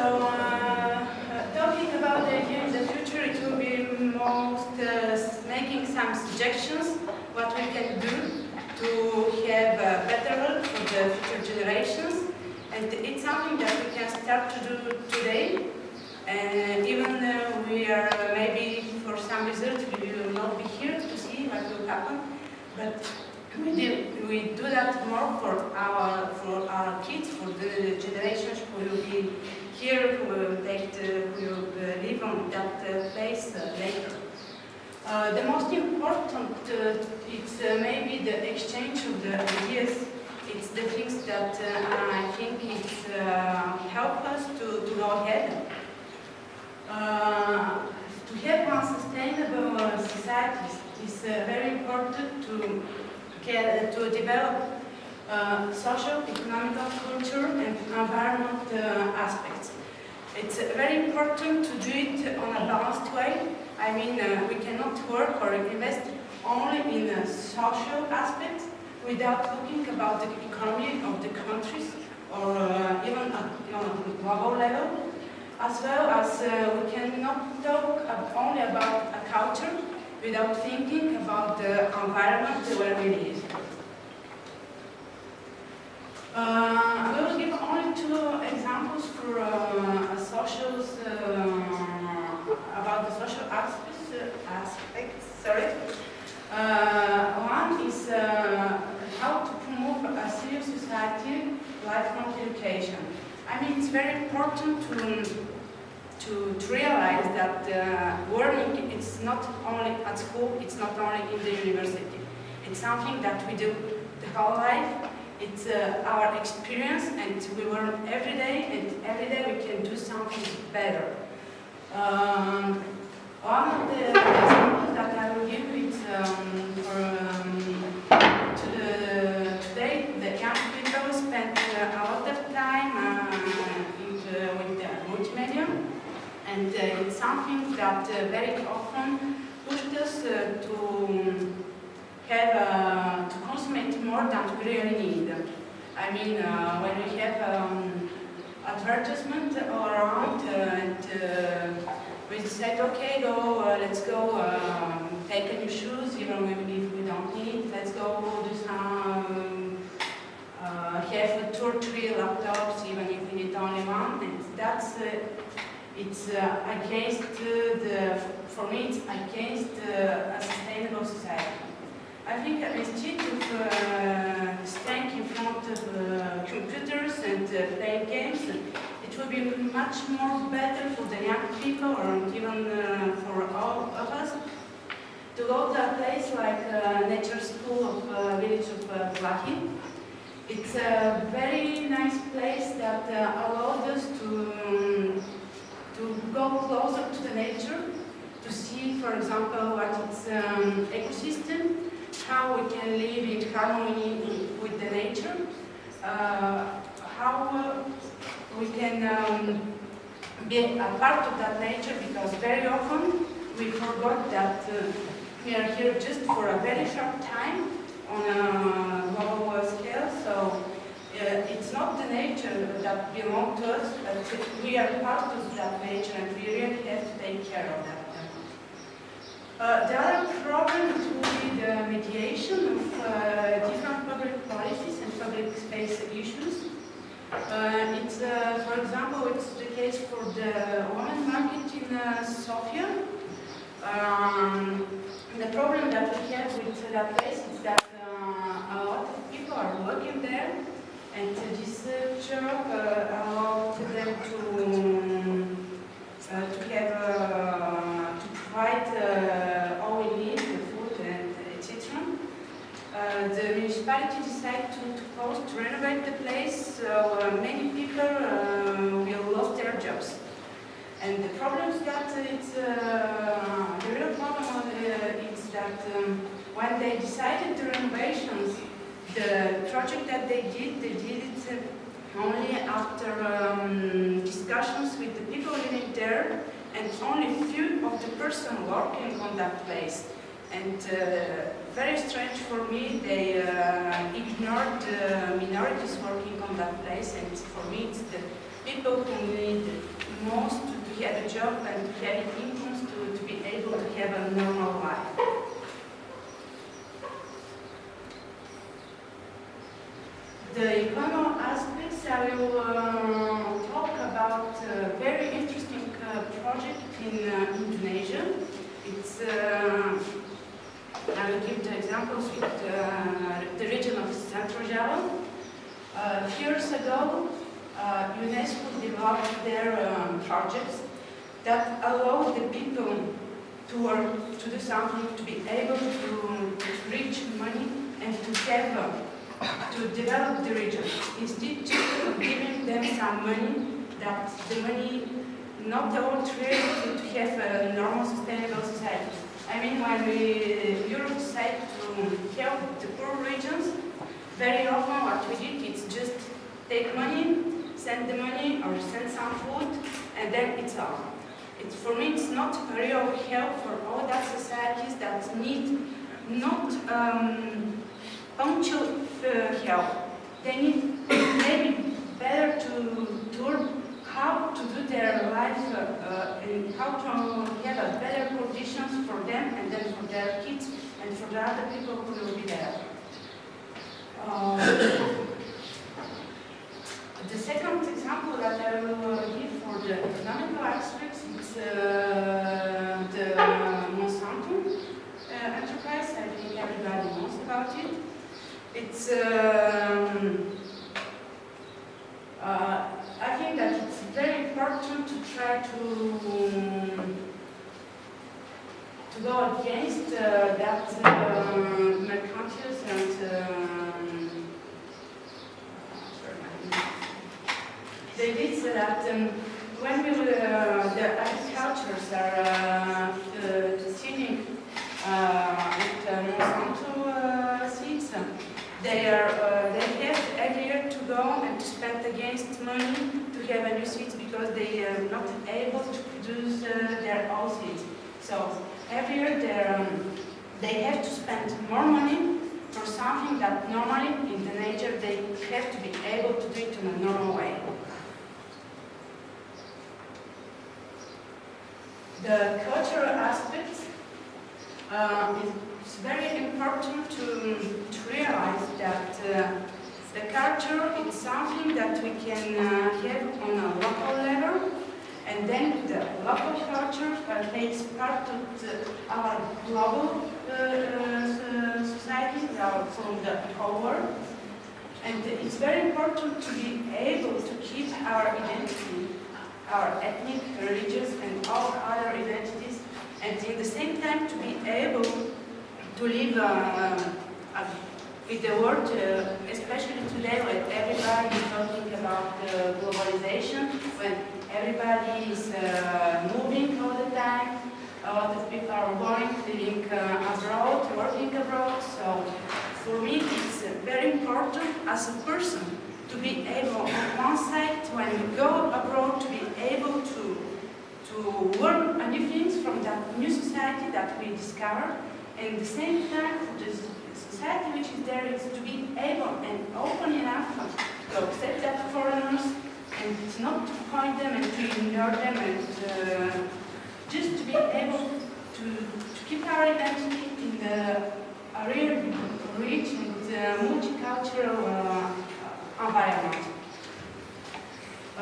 Talking about the idea in the future, it will be most making some suggestions what we can do to have a better world for the future generations. And it's something that we can start to do today. And even we are maybe for some results we will not be here to see what will happen, but we do that more for our kids, for the generations who will be here, who will live on that place later. The most important it's maybe the exchange of the ideas. It's the things that I think it's help us to go ahead. To have one sustainable society is very important to develop social, economical, culture and environment aspects. It's very important to do it on a balanced way. I mean, we cannot work or invest only in social aspects without looking about the economy of the countries or even on a global level. As well as we cannot talk only about a culture without thinking about the environment where we live. I will give only two examples for socials about the social aspects. One is how to promote a serious society, lifelong education. I mean, it's very important to realize that learning is not only at school, it's not only in the university. It's something that we do the whole life. It's our experience, and we learn every day, and every day we can do something better. One of the examples that I will give is today the young people spend a lot of time with the multimedia, and it's something that very often pushed us to have to consume more than we really need. I mean, when we have advertisement all around, and we said, okay, let's go take new shoes, even if we don't need. Let's go do some, have 2 or 3 laptops, even if we need only one. And that's it's against for me, it's against a sustainable society. I think instead of staying in front of computers and playing games, it will be much more better for the young people, or even for all of us, to go to a place like nature school of village of Vlahi. It's a very nice place that allowed us to go closer to the nature, to see, for example, what its ecosystem, how we can live in harmony with the nature, how we can be a part of that nature, because very often we forgot that we are here just for a very short time on a global scale. So it's not the nature that belongs to us, but we are part of that nature, and we really have to take care of that. The other problem will be the mediation of different public policies and public space issues. It's, for example, it's the case for the women's market in Sofia. The problem that we have with that place is that a lot of people are working there, and this job allows them to provide all we need, the food and etc. The municipality decided to close, to renovate the place, so many people will lose their jobs. And the problem is that the real problem is that when they decided the renovations, the project that they did it only after discussions with the people living there, and only few of the persons working on that place. And very strange for me, they ignored the minorities working on that place, and for me it's people who need most to have a job and to have incomes to be able to have a normal life. The economic aspects, I will talk about a very interesting project in Indonesia. It's, I will give the examples with the region of Central Java. Years ago, UNESCO developed their projects that allow the people to work, to do something, to be able to reach money and to have to develop the region. Instead of giving them some money, that the money not all trade to have a normal sustainable society. I mean, when Europe decided to help the poor regions, very often what we did is just take money, send the money, or send some food, and then it's all. For me, it's not a real help for all that societies that need not punctual help. They need maybe better to learn how to do their life and how to have a better conditions for them and then for their kids and for the other people who will be there. The second example that I will give for the economical aspects is the Monsanto enterprise. I think everybody knows about it. It's I think that it's very important to try to go against that mercantils and they did that when the agricultures are seeding with Monsanto seeds, they have every year to go and to spend against money to have a new seeds because they are not able to produce their own seeds. So every year they have to spend more money for something that normally in the nature they have to be able to do it in a normal way. The cultural aspects it's very important to realize that the culture is something that we can have on a local level, and then the local culture takes part of our global society, from the whole world. And it's very important to be able to keep our identity, our ethnic, religious, and all other identities, and at the same time to be able to live with the world, especially today when everybody is talking about globalization, when everybody is moving all the time, a lot of people are going, living abroad, working abroad. So for me it's very important as a person to be able, on one side, when we go abroad, to be able to learn new things from that new society that we discovered, and at the same time, for the society which is there, is to be able and open enough to accept that foreigners and not to point them and to ignore them, and just to be able to keep our identity in the real rich and multicultural environment.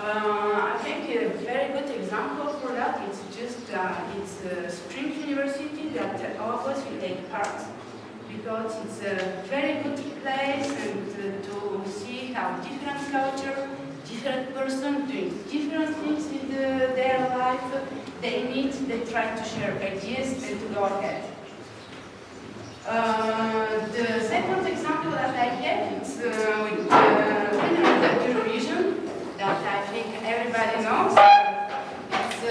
I think a very good example for that is just it's Spring University that all of us will take part, because it's a very good place and to see how different culture, different person doing different things in their life, they try to share ideas and to go ahead. The second example that I have is with the winner of the Eurovision, that I think everybody knows. It's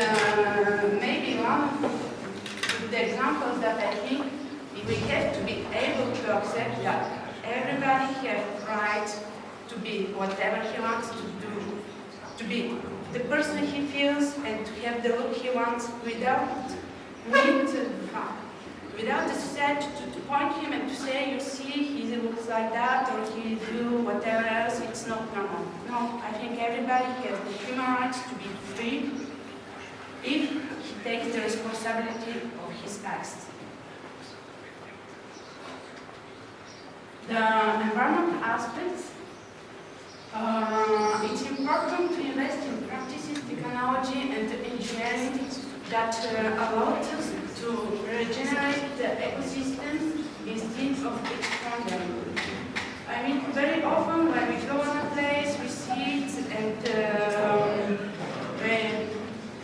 maybe one of the examples that I think we have to be able to accept that everybody has right to be whatever he wants to do, to be the person he feels and to have the look he wants without need without the society to point him and to say, you see, he looks like that, or he do whatever else, it's not normal. No, I think everybody has the human rights to be free if he takes the responsibility of his acts. The environmental aspects, it's important to invest in practices, technology, and engineering that allow us to regenerate the ecosystems instead of expand them. I mean, very often when we go on a place, we see it, and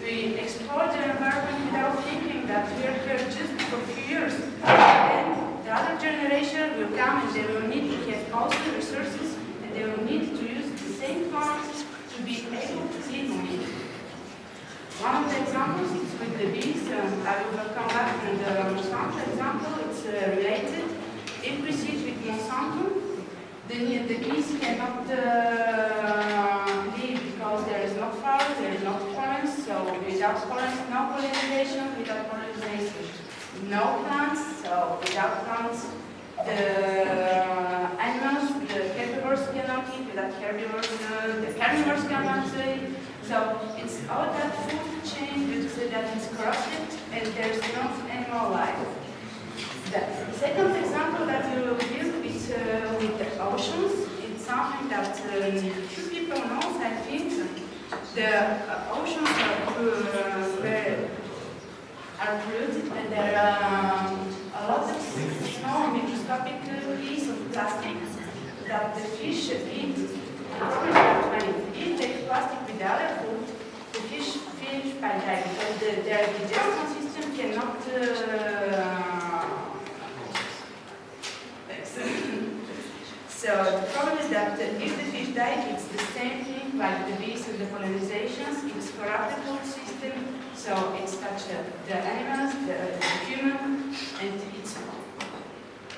we explore the environment without thinking that we are here just for a few years. And the other generation will come and they will need to have also resources, and they will need to use the same funds to be able to live on it. One of the examples is with the bees. I will come back to the Monsanto example. It's related. If we see it with Monsanto, then the bees cannot live because there is no flowers, there is no pollen. So without pollen, no pollination. Without pollination, no plants. So without plants, the animals, the herbivores cannot eat. Without herbivores, the carnivores cannot eat. So it's all that food chain that is corrupted and there's no animal life. The second example that you will give is with the oceans. It's something that few people know. I think the oceans are polluted, and there are a lot of small microscopic pieces of plastic that the fish eat. The problem is that when you take plastic with the other food, the fish finish by dying because their digestion system cannot So the problem is that if the fish die, it's the same thing like the bees and the pollinizations. It's corrupted food system, so it's touched the animals, the human, and it's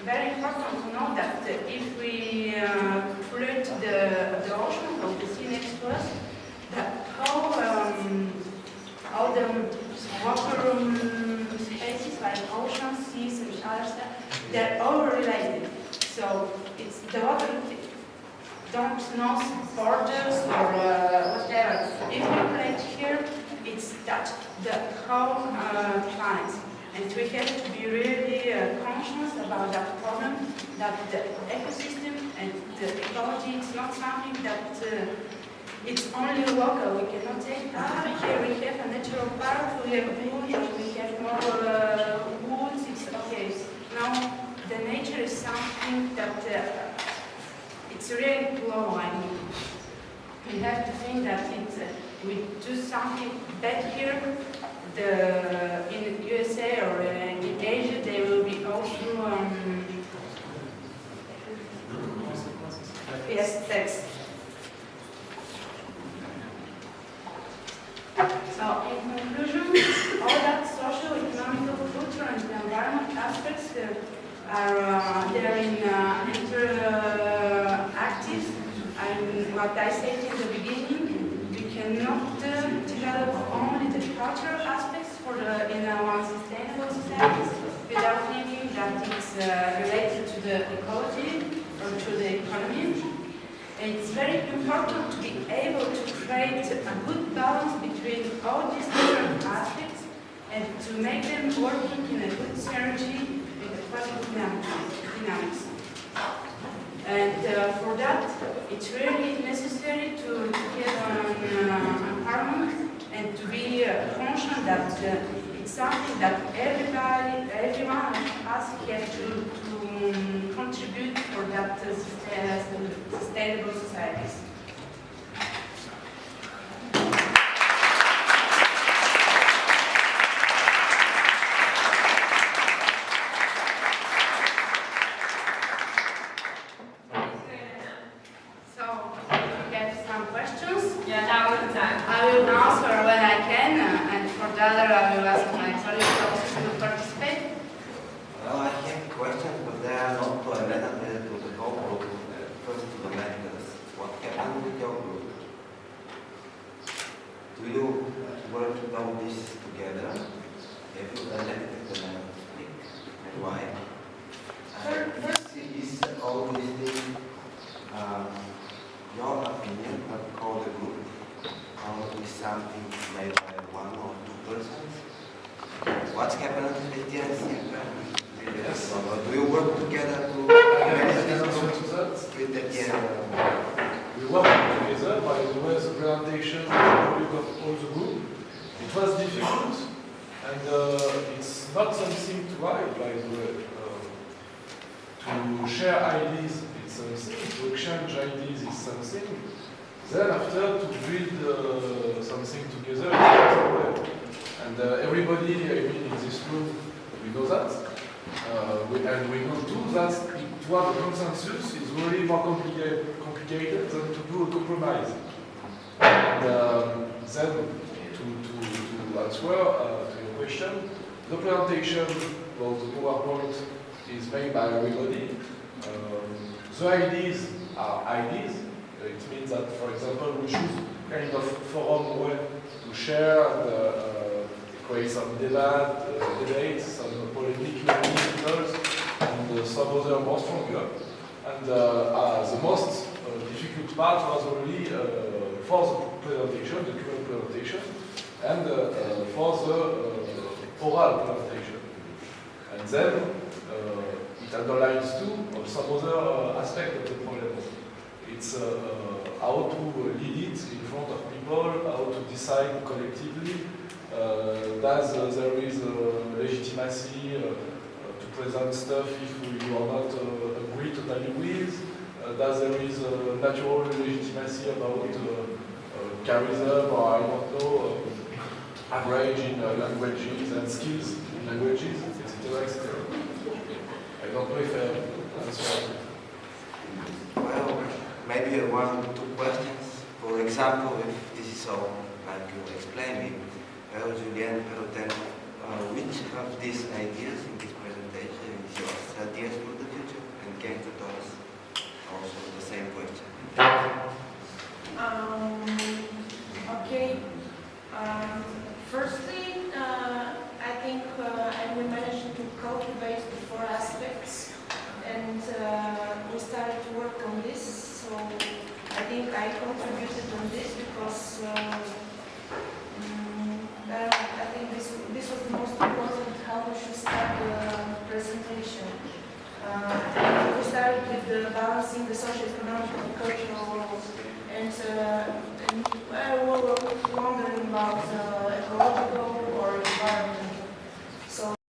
very important to know that if we pollute the ocean or the sea next to us, that all the water spaces like oceans, seas, and other stuff, they're all related. So it's the water don't know borders or whatever. If we plate here, it's that the whole planet. And we have to be really conscious about that problem, that the ecosystem and the ecology is not something that it's only local. We cannot say, here we have a natural park, we have wood, we have more woods, it's okay. No, the nature is something that it's really global. I mean, we have to think that we do something bad here. In USA or in Asia, they will be also yes, thanks. So in conclusion, all that social, economical, cultural, and environmental aspects are they're interactive. And what I said in the beginning, we cannot develop only the cultural aspects in our sustainable societies without thinking that it's related to the ecology or to the economy. It's very important to be able to create a good balance between all these different aspects and to make them working in a good synergy with the positive dynamics. And for that, it's really necessary to have an empowerment and to be conscious that it's something that everyone of us has to contribute for that sustainable societies. Well, I have questions, but they are not related to the whole group. First, to the mentors. What happened what's happened with the ancient? Yes. Do you work together to with the we work together. By the way, the presentation of all the group. It was difficult, and it's not something to hide, by the way. To share ideas is something, to exchange ideas is something. Then after, to build something together, it's another way. And everybody, in this room, we know that. And we know too that to have a consensus is really more complicated than to do a compromise. And then, to answer to your question, the presentation, well, the PowerPoint is made by everybody. The ideas are ideas. It means that, for example, we choose kind of forum where to share and create some debates, some polemic articles, and some other more stronger. And the most difficult part was really for the presentation, the current presentation, and for the oral presentation. And then it underlines too some other aspect of the problem. It's how to lead it in front of people, how to decide collectively. Does there is legitimacy to present stuff if you are not agree totally with? Does there is natural legitimacy about charism or I don't know average in languages and skills in languages, etc. etc. I don't know if I answered. Well, maybe one or two questions. For example, if this is so, like you explained me, Julien Perrotin, which of these ideas in this presentation is your ideas for the future? And can you tell us also the same question? Okay. Firstly, I think we managed to cultivate the four aspects, and we started to work on this. So I think I contributed on this because I think this was the most important how we should start the presentation. We started with balancing the social, economic, and cultural roles, and we were wondering